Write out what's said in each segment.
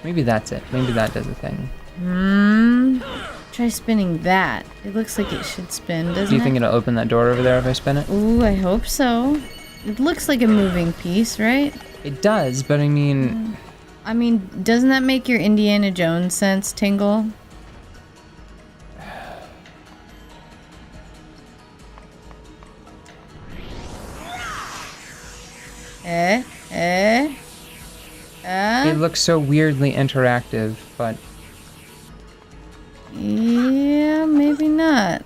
Maybe that's it. Maybe that does a thing. Try spinning that. It looks like it should spin, doesn't it? Do you think it'll open that door over there if I spin it? Ooh, I hope so. It looks like a moving piece, right? It does, but I mean... doesn't that make your Indiana Jones sense tingle? It looks so weirdly interactive, but... Yeah, maybe not.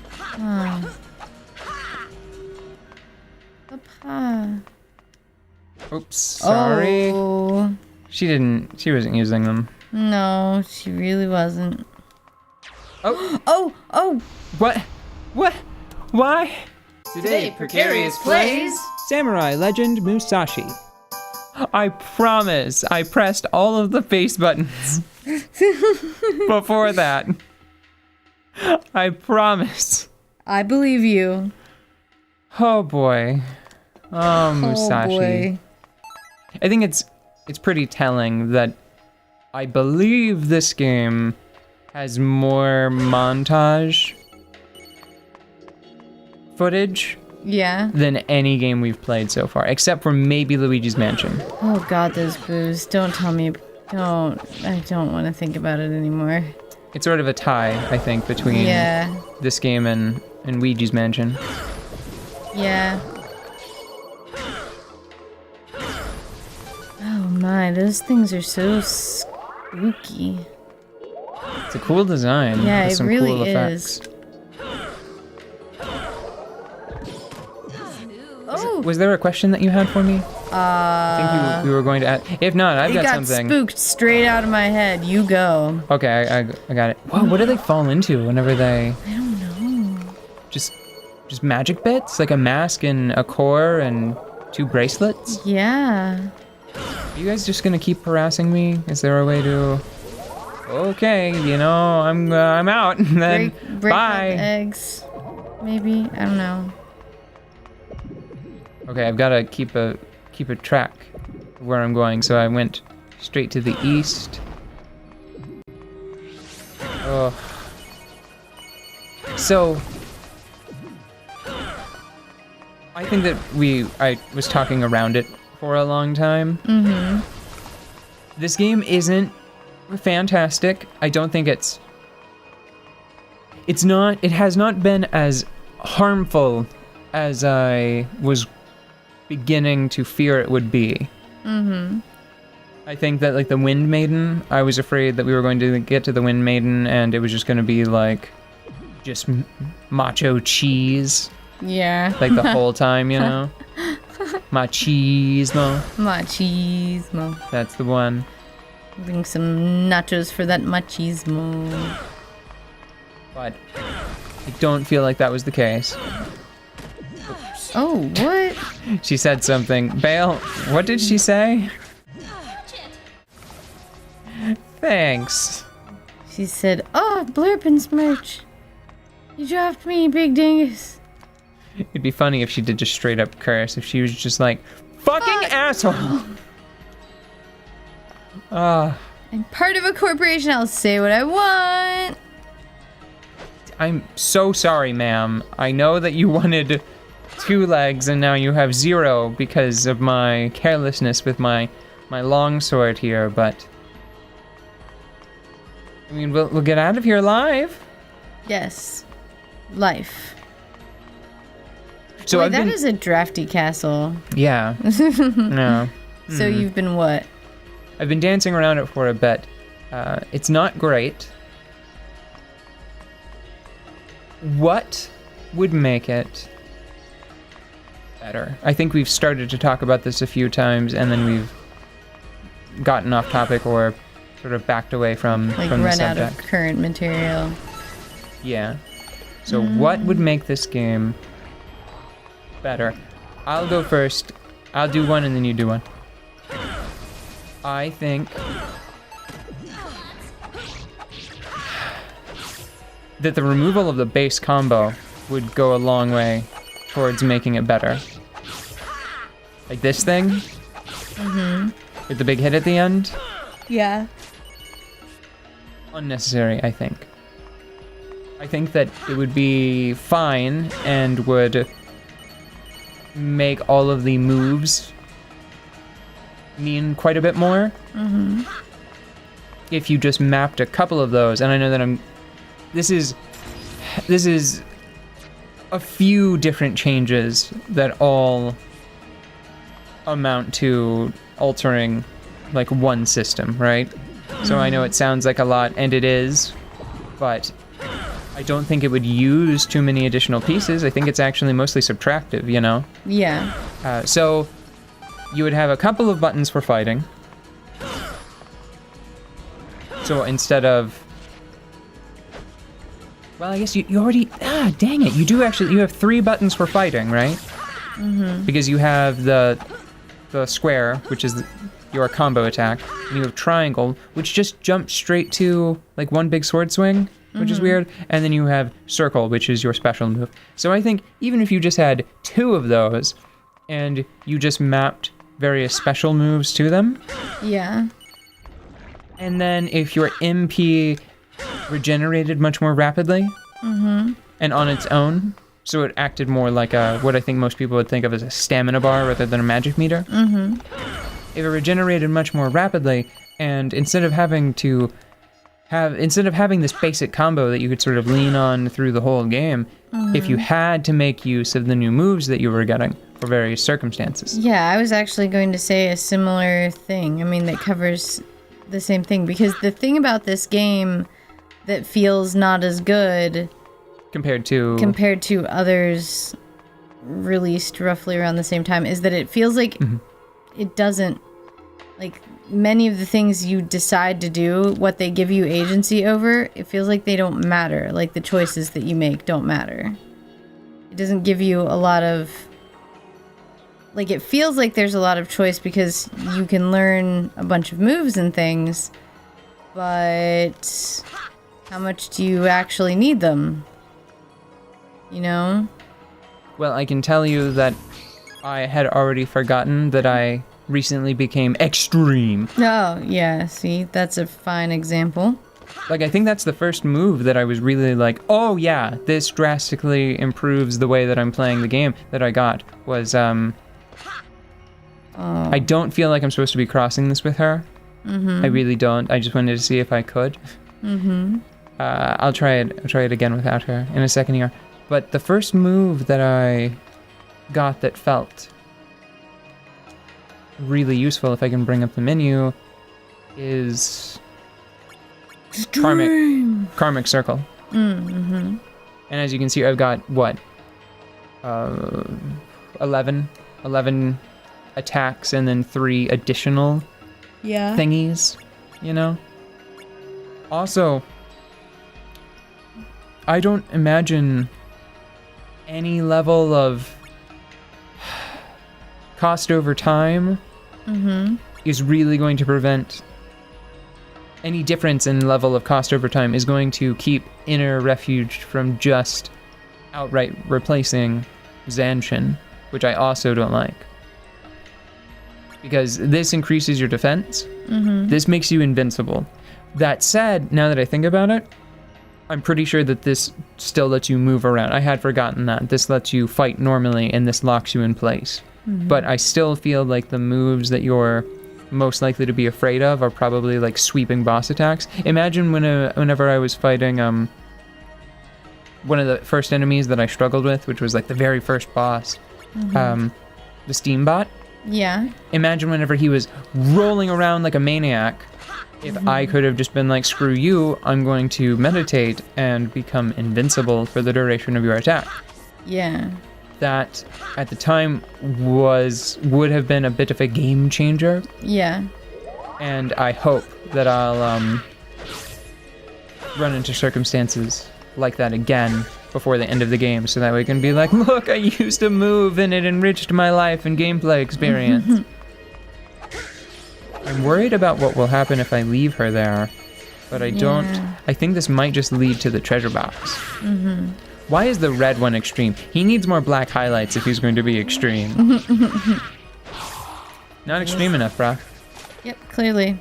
Huh. Papa. Oops, sorry. Oh. She wasn't using them. No, she really wasn't. Oh. Oh! What? Why? Today, Precarious plays Samurai Legend Musashi. I promise I pressed all of the face buttons before that. I promise. I believe you. Oh boy. Oh, Musashi. Oh boy. I think it's pretty telling that I believe this game has more montage footage than any game we've played so far, except for maybe Luigi's Mansion. Oh god, those boos. Don't tell me. I don't want to think about it anymore. It's sort of a tie, I think, between this game and Luigi's Mansion. Yeah. Oh my, those things are so spooky. It's a cool design. Yeah, with it some really cool is. effects. Oh! Was there a question that you had for me? I think we were going to add. If not, I've got something. It got spooked straight out of my head. You go. Okay, I got it. Wow, what do they fall into whenever they... I don't know. Just magic bits? Like a mask and a core and 2 bracelets? Yeah. Are you guys just gonna keep harassing me? Is there a way to... Okay, you know, I'm out. Then break bye. up eggs. Maybe? I don't know. Okay, I've got to keep a track of where I'm going, so I went straight to the east. Oh. So I think that I was talking around it for a long time. Mm-hmm. This game isn't fantastic. I don't think it has not been as harmful as I was beginning to fear it would be. Mm-hmm. I think that, like, the Wind Maiden, I was afraid that we were going to get to the Wind Maiden and it was just going to be, like, just macho cheese. Yeah. Like, the whole time, you know? Machismo. Machismo. That's the one. Bring some nachos for that machismo. But I don't feel like that was the case. Oh, what? She said something. Bale, what did she say? Thanks. She said, oh, Blurpin's merch. You dropped me, big dingus. It'd be funny if she did just straight up curse. If she was just like, fucking asshole. I'm part of a corporation. I'll say what I want. I'm so sorry, ma'am. I know that you wanted 2 legs and now you have 0 because of my carelessness with my longsword here, but I mean, we'll get out of here alive. Yes. Life. So Boy, that is a drafty castle. Yeah. No. So you've been what? I've been dancing around it for a bit. It's not great. What would make it better? I think we've started to talk about this a few times and then we've gotten off topic or sort of backed away from the subject. Like run out of current material. Yeah. So what would make this game better? I'll go first. I'll do one and then you do one. I think that the removal of the base combo would go a long way towards making it better. Like this thing, With the big hit at the end. Yeah. Unnecessary, I think. I think that it would be fine and would make all of the moves mean quite a bit more. If you just mapped a couple of those, and I know that this is a few different changes that all amount to altering like one system, right? So I know it sounds like a lot, and it is, but I don't think it would use too many additional pieces. I think it's actually mostly subtractive, you know? Yeah. So you would have a couple of buttons for fighting. So instead of, well, I guess you already, dang it. You have 3 buttons for fighting, right? Because you have the square, which is your combo attack, and you have triangle, which just jumps straight to like one big sword swing, which is weird, and then you have circle, which is your special move. So I think even if you just had 2 of those, and you just mapped various special moves to them. Yeah. And then if your MP regenerated much more rapidly, and on its own, so it acted more like what I think most people would think of as a stamina bar rather than a magic meter. If it regenerated much more rapidly, and instead of having this basic combo that you could sort of lean on through the whole game, if you had to make use of the new moves that you were getting for various circumstances. Yeah, I was actually going to say a similar thing. I mean, that covers the same thing, because the thing about this game that feels not as good Compared to others released roughly around the same time is that it feels like it doesn't, like, many of the things you decide to do, what they give you agency over, it feels like they don't matter. Like, the choices that you make don't matter. It doesn't give you a lot of, like, it feels like there's a lot of choice because you can learn a bunch of moves and things, but how much do you actually need them? You know? Well, I can tell you that I had already forgotten that I recently became extreme. Oh, yeah, see, that's a fine example. Like, I think that's the first move that I was really like, oh yeah, this drastically improves the way that I'm playing the game, that I got was, I don't feel like I'm supposed to be crossing this with her. I really don't. I just wanted to see if I could. I'll try it again without her in a second here. But the first move that I got that felt really useful, if I can bring up the menu, is Karmic Circle. And as you can see, I've got, what, 11 attacks and then 3 additional thingies, you know? Also, I don't imagine any level of cost over time is really going to prevent any difference in level of cost over time is going to keep Inner Refuge from just outright replacing Zanshin, which I also don't like. Because this increases your defense. This makes you invincible. That said, now that I think about it, I'm pretty sure that this still lets you move around. I had forgotten that. This lets you fight normally, and this locks you in place. But I still feel like the moves that you're most likely to be afraid of are probably like sweeping boss attacks. Imagine whenever I was fighting one of the first enemies that I struggled with, which was like the very first boss, the Steambot. Yeah. Imagine whenever he was rolling around like a maniac, if I could have just been like, screw you, I'm going to meditate and become invincible for the duration of your attack. Yeah. That, at the time, would have been a bit of a game changer. Yeah. And I hope that I'll run into circumstances like that again before the end of the game, so that we can be like, look, I used a move and it enriched my life and gameplay experience. I'm worried about what will happen if I leave her there, but I don't. I think this might just lead to the treasure box. Why is the red one extreme? He needs more black highlights if he's going to be extreme. Not extreme enough, bruh. Yep, clearly.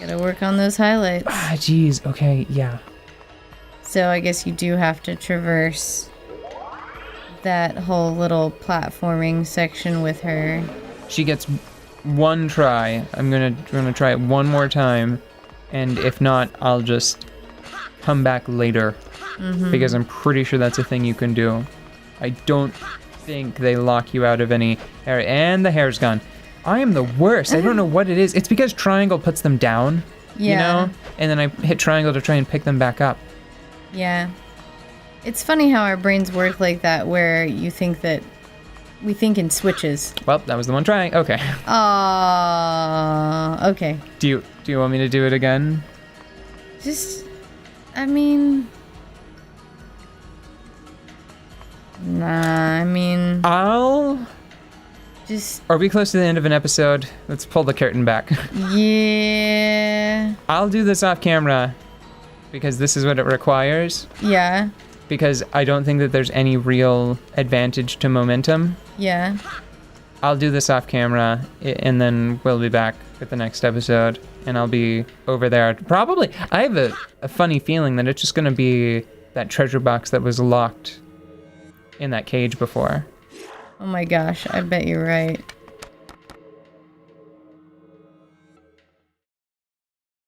Gotta work on those highlights. Ah, jeez. Okay, yeah. So I guess you do have to traverse that whole little platforming section with her. She gets one try. I'm gonna try it one more time, and if not, I'll just come back later because I'm pretty sure that's a thing you can do. I don't think they lock you out of any area. And the hair's gone. I am the worst. I don't know what it is. It's because triangle puts them down, you know? And then I hit triangle to try and pick them back up. Yeah. It's funny how our brains work like that, where you think that we think in switches. Well, that was the one try. Okay. Okay. Do you want me to do it again? Just, I mean... Nah, I mean... Just... Are we close to the end of an episode? Let's pull the curtain back. Yeah... I'll do this off camera because this is what it requires. Yeah. Because I don't think that there's any real advantage to momentum. Yeah. I'll do this off camera and then we'll be back with the next episode and I'll be over there. Probably, I have a funny feeling that it's just going to be that treasure box that was locked in that cage before. Oh my gosh, I bet you're right.